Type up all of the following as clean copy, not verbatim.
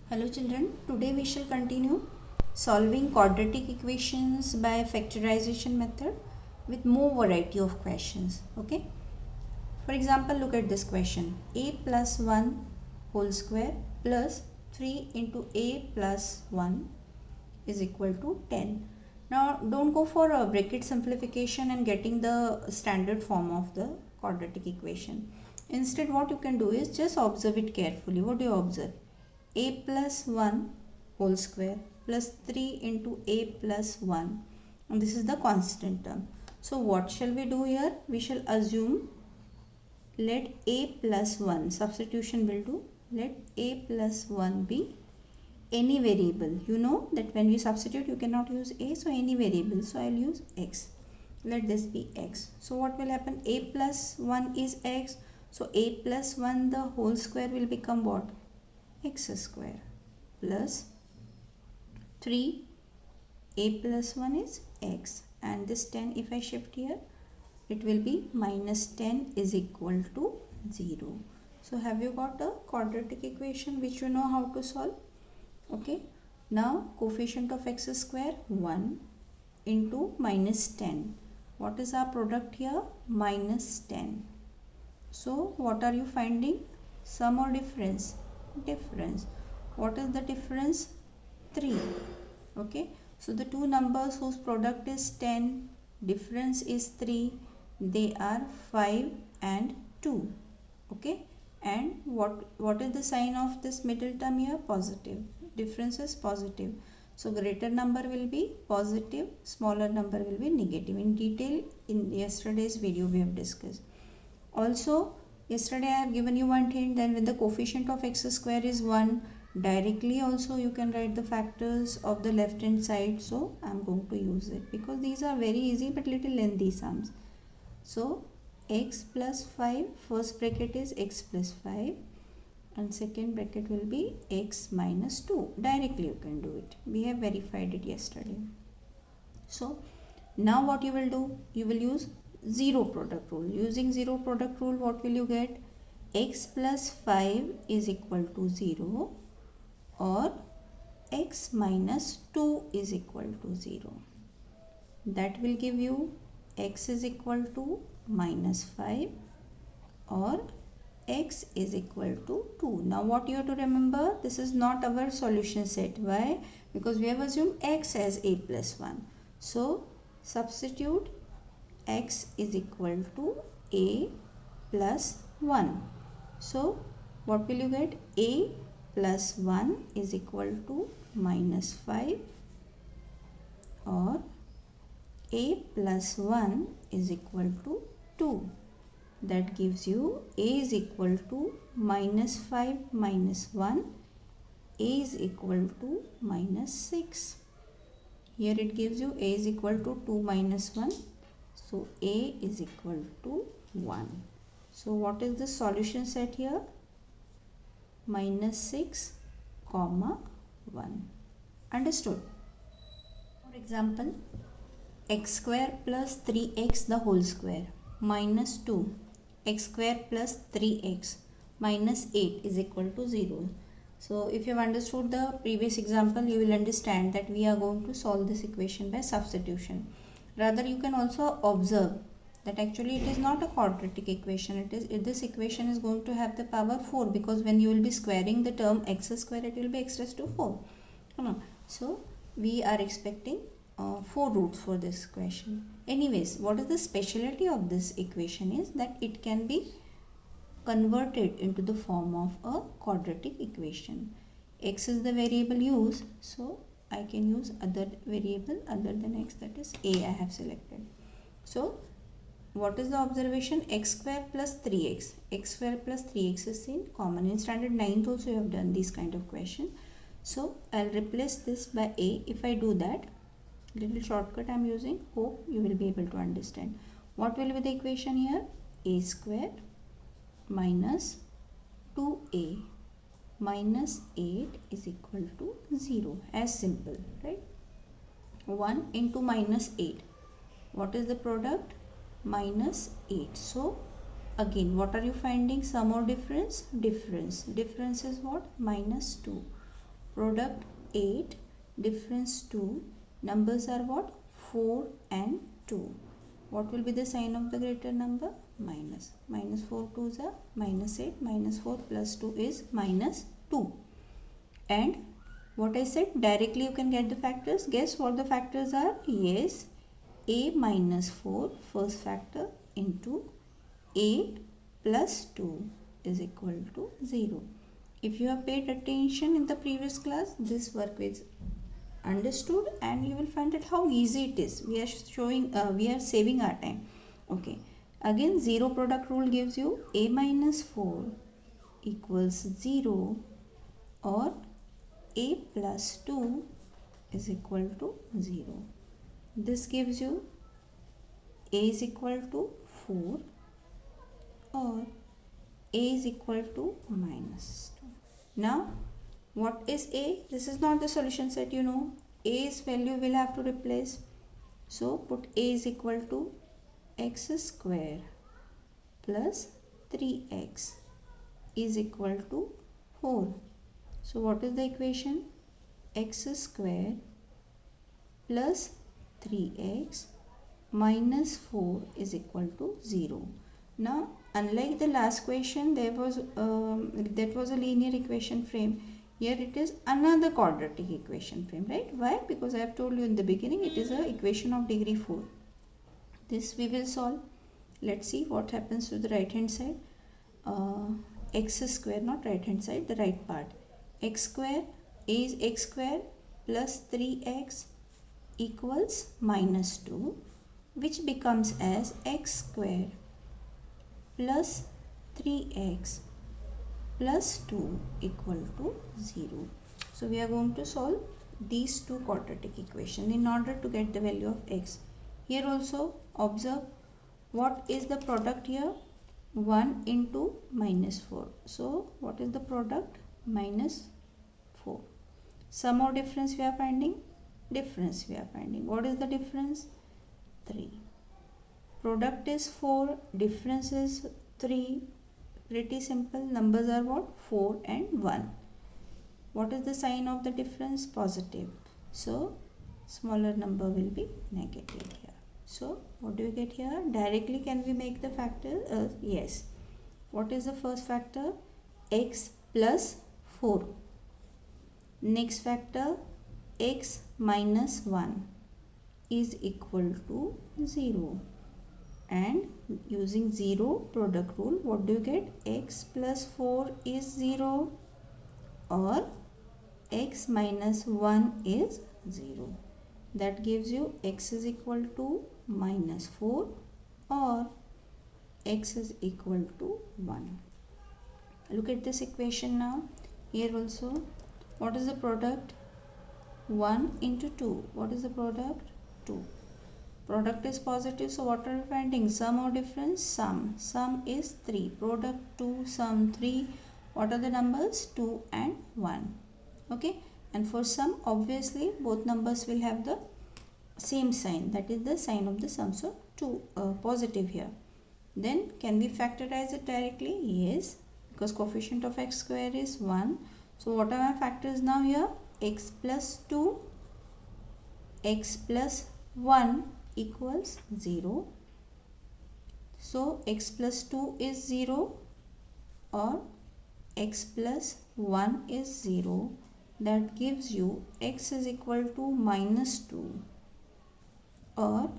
Hello children, today we shall continue solving quadratic equations by factorization method with more variety of questions. Okay. For example, look at this question. A plus 1 whole square plus 3 into a plus 1 is equal to 10. Now don't go for a bracket simplification and getting the standard form of the quadratic equation. Instead what you can do is just observe it carefully. What do you observe? A plus 1 whole square plus 3 into a plus 1, and this is the constant term. So what shall we do here? We shall assume, let a plus 1, substitution will do, let a plus 1 be any variable. You know that when we substitute you cannot use a, so any variable, so I will use x. Let this be x. So what will happen? A plus 1 is x, so a plus 1 the whole square will become what? X square plus 3 a plus 1 is x, and this 10 if I shift here it will be minus 10 is equal to 0. So have you got a quadratic equation which you know how to solve? Okay, now coefficient of x square 1 into minus 10. What is our product here? Minus 10. So what are you finding? Sum or difference? Difference. What is the difference? 3. Okay, so the two numbers whose product is 10, difference is 3, they are 5 and 2. Okay, and what is the sign of this middle term here? Positive. Difference is positive, so greater number will be positive, smaller number will be negative. In detail in yesterday's video we have discussed. Also yesterday I have given you one hint, then when the coefficient of x square is 1, directly also you can write the factors of the left hand side. So I am going to use it because these are very easy but little lengthy sums. So x plus 5, first bracket is x plus 5 and second bracket will be x minus 2. Directly you can do it. We have verified it yesterday. So now what you will do? You will use zero product rule. Using zero product rule, what will you get? X plus 5 is equal to 0 or x minus 2 is equal to 0. That will give you x is equal to minus 5 or x is equal to 2. Now what you have to remember, this is not our solution set. Why? Because we have assumed x as a plus 1. So substitute x is equal to a plus 1. So what will you get? A plus 1 is equal to minus 5 or a plus 1 is equal to 2. That gives you a is equal to minus 5 minus 1, a is equal to minus 6. Here it gives you a is equal to 2 minus 1. So a is equal to 1. So what is the solution set here? Minus 6 comma 1. Understood? For example, x square plus 3x the whole square minus 2 x square plus 3x minus 8 is equal to 0. So if you have understood the previous example, you will understand that we are going to solve this equation by substitution. Rather, you can also observe that actually it is not a quadratic equation. This equation is going to have the power 4 because when you will be squaring the term x square, it will be x raised to 4. So we are expecting 4 roots for this equation. Anyways, what is the speciality of this equation is that it can be converted into the form of a quadratic equation. X is the variable used, so I can use other variable other than x, that is a I have selected. So what is the observation? X square plus 3x. X square plus 3x is seen common. In standard 9th also you have done this kind of question. So I'll replace this by a. If I do that, little shortcut I am using, hope you will be able to understand. What will be the equation here? A square minus 2a minus 8 is equal to 0. As simple, right? 1 into minus 8. What is the product? Minus 8. So again, what are you finding? Sum or difference? Difference. Difference is what? Minus 2. product 8, difference 2, numbers are what? 4 and 2. What will be the sign of the greater number? Minus. Minus 4 2s are minus 8, minus 4 plus 2 is minus 2. And what I said, directly you can get the factors. Guess what the factors are? Yes, a minus 4 first factor into a plus 2 is equal to 0. If you have paid attention in the previous class, this work is understood and you will find that how easy it is. We are saving our time. Okay, again zero product rule gives you a minus 4 equals 0 or a plus 2 is equal to 0. This gives you a is equal to 4 or a is equal to minus 2. Now what is a? This is not the solution set, you know. A's value will have to replace. So put a is equal to x square plus 3x is equal to 4. So what is the equation? X square plus 3x minus 4 is equal to 0. Now unlike the last question, that was a linear equation frame. Here it is another quadratic equation frame, right? Why? Because I have told you in the beginning it is a equation of degree 4. This we will solve. Let's see what happens to the right hand side. X square, not right hand side, the right part. X square is x square plus 3x equals minus 2, which becomes as x square plus 3x plus 2 equal to 0. So we are going to solve these two quadratic equations in order to get the value of x. Here also observe what is the product here? 1 into minus 4. So what is the product? Minus 4. Sum or difference we are finding? Difference we are finding. What is the difference? 3. Product is 4, difference is 3. Pretty simple. Numbers are what? 4 and 1. What is the sign of the difference? Positive. So smaller number will be negative here. So what do you get here? Directly can we make the factor? Yes. What is the first factor? X plus 4. Next factor, x minus 1 is equal to 0. And using 0 product rule, what do you get? X plus 4 is 0 or x minus 1 is 0. That gives you x is equal to minus 4 or x is equal to 1. Look at this equation now. Here also, what is the product? 1 into 2. What is the product? 2. Product is positive, so what are we finding? Sum or difference? Sum. Sum is 3. Product 2, sum 3. What are the numbers? 2 and 1. Okay. And for sum, obviously both numbers will have the same sign. That is the sign of the sum. So 2 positive here. Then can we factorize it directly? Yes. Because coefficient of x square is 1. So what are my factors now here? X plus 2, x plus 1 equals 0. So x plus 2 is 0 or x plus 1 is 0. That gives you x is equal to minus 2 or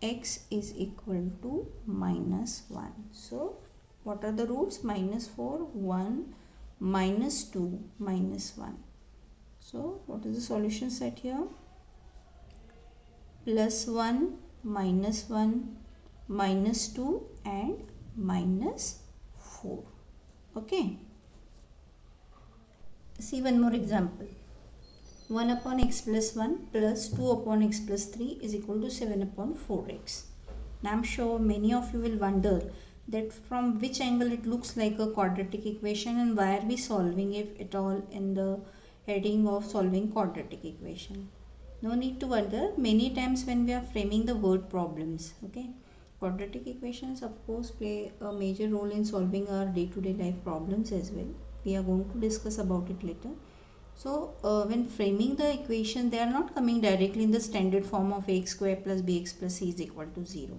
x is equal to minus 1. So what are the roots? Minus 4, 1, minus 2, minus 1. So what is the solution set here? Plus 1, minus 1, minus 2 and minus 4. Okay. See one more example. 1 upon x plus 1 plus 2 upon x plus 3 is equal to 7 upon 4x. Now I am sure many of you will wonder that from which angle it looks like a quadratic equation and why are we solving it at all in the heading of solving quadratic equation. No need to wonder. Many times when we are framing the word problems, okay, quadratic equations of course play a major role in solving our day-to-day life problems as well. We are going to discuss about it later. So when framing the equation, they are not coming directly in the standard form of ax square plus bx plus c is equal to 0.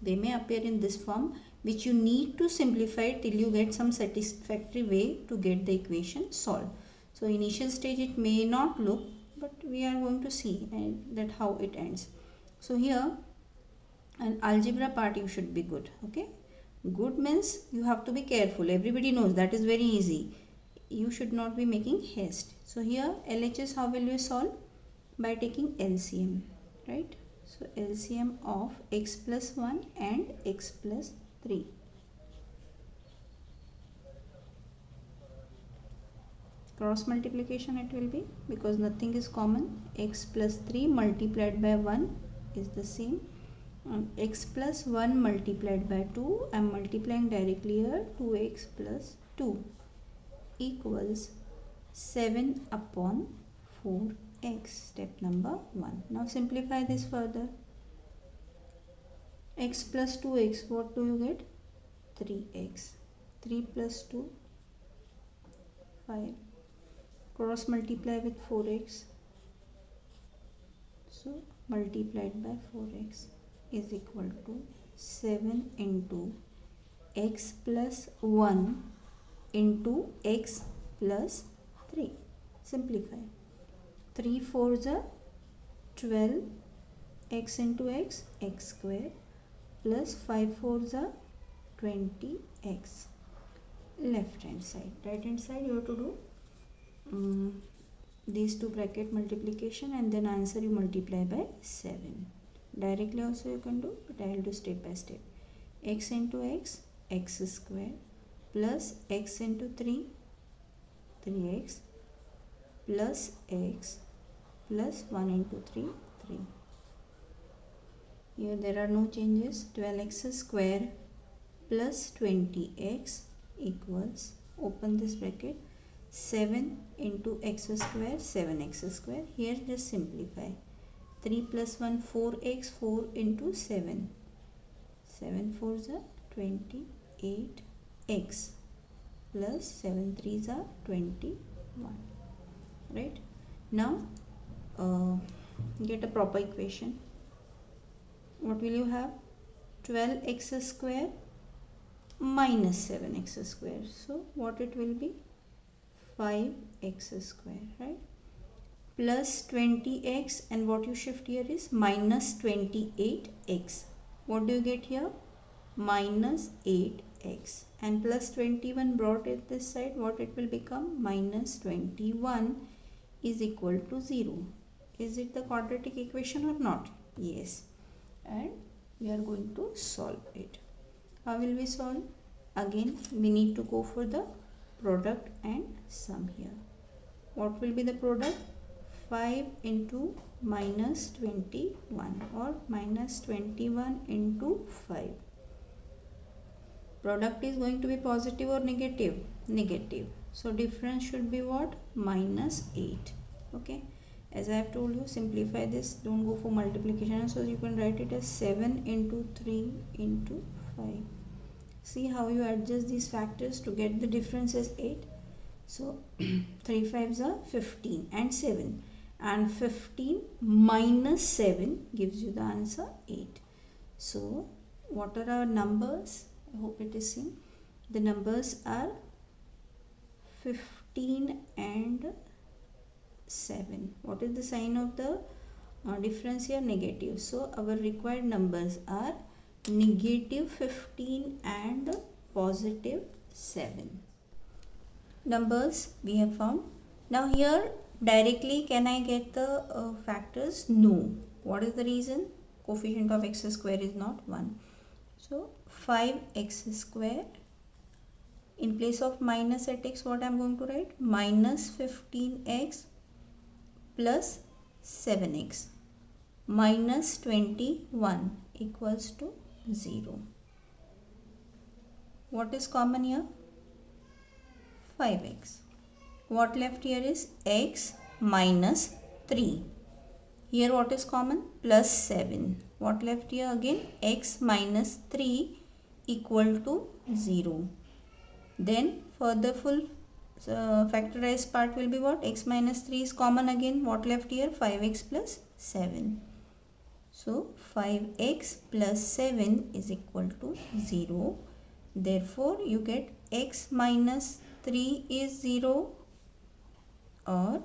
They may appear in this form, which you need to simplify till you get some satisfactory way to get the equation solved. So initial stage it may not look, but we are going to see that how it ends. So here an algebra part you should be good. Okay, good means you have to be careful. Everybody knows that is very easy. You should not be making haste. So here LHS, how will you solve? By taking LCM, right? So LCM of x plus 1 and x plus 3. Cross multiplication it will be, because nothing is common. X plus 3 multiplied by 1 is the same. And x plus 1 multiplied by 2, I am multiplying directly here, 2x plus 2 equals 7 upon 4x. Step number 1. Now simplify this further. X plus 2x, what do you get? 3x. 3 plus 2, 5. Cross multiply with 4x. So multiplied by 4x is equal to 7 into x plus 1 into x plus 3. Simplify. 3 4s are 12, x into x, x square, plus 5 4s are 20x. Left hand side. Right hand side you have to do these two bracket multiplication, and then answer you multiply by 7. Directly also you can do, but I will do step by step. X into x, x square, plus x into 3, 3x, plus x, plus 1 into 3, 3. Here there are no changes. 12x square plus 20x equals, open this bracket, 7 into x square, 7x square. Here just simplify. 3 plus 1, 4x, 4 into 7. 7 4s are 28x plus 7 3s are 21. Right? Now get a proper equation. What will you have? 12x square minus 7x square. So what it will be? 5x square, right? Plus 20x, and what you shift here is minus 28x. What do you get here? Minus 8x. And plus 21 brought it this side, what it will become? Minus 21 is equal to 0. Is it the quadratic equation or not? Yes. And we are going to solve it. How will we solve? Again we need to go for the product and sum here. What will be the product? 5 into minus 21, or minus 21 into 5. Product is going to be positive or negative? Negative. So difference should be what? Minus 8. Okay. As I have told you, simplify this. Don't go for multiplication. So you can write it as 7 into 3 into 5. See how you adjust these factors to get the difference as 8. So 3 5s are 15 and 7. And 15 minus 7 gives you the answer 8. So what are our numbers? I hope it is seen. The numbers are 15 and 7. What is the sign of the difference here? Negative. So our required numbers are negative 15 and positive 7. Numbers we have found. Now here directly can I get the factors? No. What is the reason? Coefficient of x square is not 1. So 5x square, in place of minus at x, what I am going to write? Minus 15x plus 7x minus 21 equals to 0. What is common here? 5x. What left here is x minus 3. Here what is common? Plus 7. What left here again? X minus 3 equal to 0. Then further full factorized part will be what? X minus 3 is common again. What left here? 5x plus 7. So 5x plus 7 is equal to 0. Therefore, you get x minus 3 is 0 or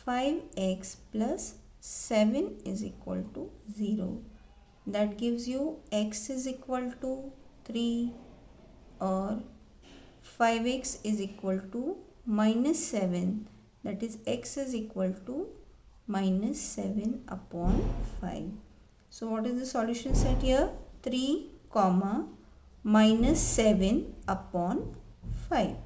5x plus 7 is equal to 0. That gives you x is equal to 3 or 5x is equal to minus 7. That is x is equal to minus 7 upon 5. So what is the solution set here? 3 comma minus 7 upon 5.